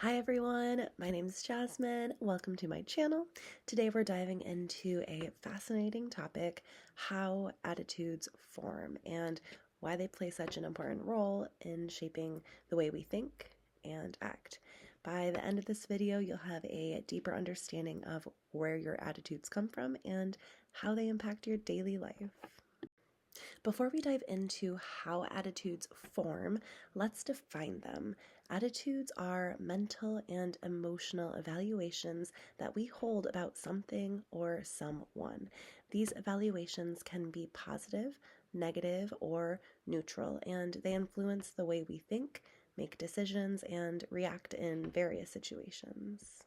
Hi everyone, my name is Jasmine. Welcome to my channel. Today we're diving into a fascinating topic, how attitudes form and why they play such an important role in shaping the way we think and act. By the end of this video, you'll have a deeper understanding of where your attitudes come from and how they impact your daily life. Before we dive into how attitudes form, let's define them. Attitudes are mental and emotional evaluations that we hold about something or someone. These evaluations can be positive, negative, or neutral, and they influence the way we think, make decisions, and react in various situations.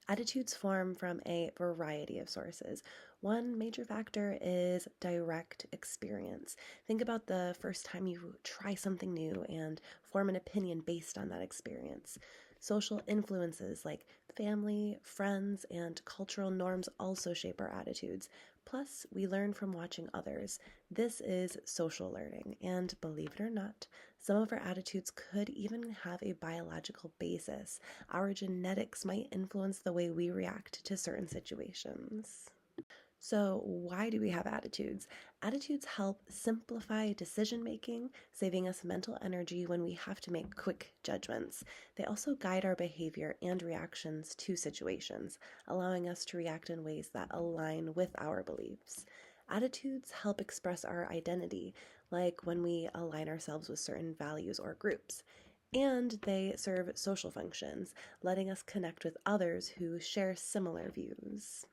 Attitudes form from a variety of sources. One major factor is direct experience. Think about the first time you try something new and form an opinion based on that experience. Social influences like family, friends, and cultural norms also shape our attitudes. Plus, we learn from watching others. This is social learning, and believe it or not, some of our attitudes could even have a biological basis. Our genetics might influence the way we react to certain situations. So, why do we have attitudes? Attitudes help simplify decision making, saving us mental energy when we have to make quick judgments. They also guide our behavior and reactions to situations, allowing us to react in ways that align with our beliefs. Attitudes help express our identity, like when we align ourselves with certain values or groups. And they serve social functions, letting us connect with others who share similar views.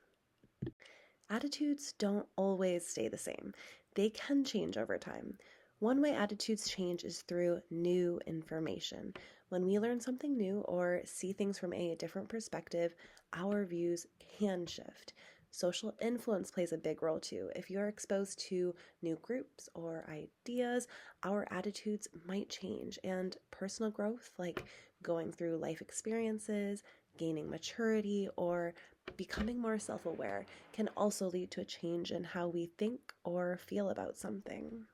Attitudes don't always stay the same. They can change over time. One way attitudes change is through new information. When we learn something new or see things from a different perspective, our views can shift. Social influence plays a big role too. If you're exposed to new groups or ideas, our attitudes might change. And personal growth, like going through life experiences, gaining maturity, or becoming more self aware, can also lead to a change in how we think or feel about something.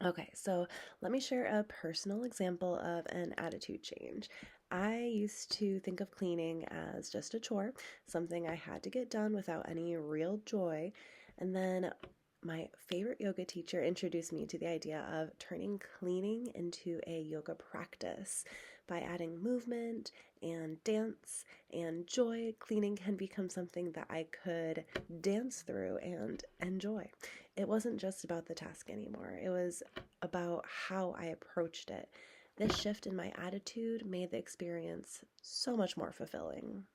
Okay, so let me share a personal example of an attitude change. I used to think of cleaning as just a chore, something I had to get done without any real joy. And then my favorite yoga teacher introduced me to the idea of turning cleaning into a yoga practice. By adding movement and dance and joy, cleaning can become something that I could dance through and enjoy. It wasn't just about the task anymore. It was about how I approached it. This shift in my attitude made the experience so much more fulfilling.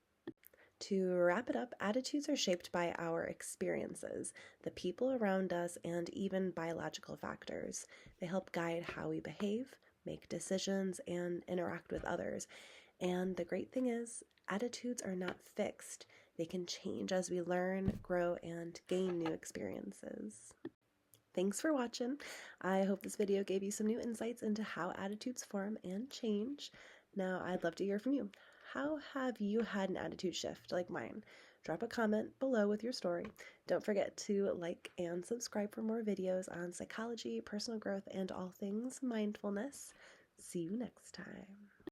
To wrap it up, attitudes are shaped by our experiences, the people around us, and even biological factors. They help guide how we behave, make decisions, and interact with others. And the great thing is, attitudes are not fixed. They can change as we learn, grow, and gain new experiences. Thanks for watching. I hope this video gave you some new insights into how attitudes form and change. Now, I'd love to hear from you. How have you had an attitude shift like mine? Drop a comment below with your story. Don't forget to like and subscribe for more videos on psychology, personal growth, and all things mindfulness. See you next time.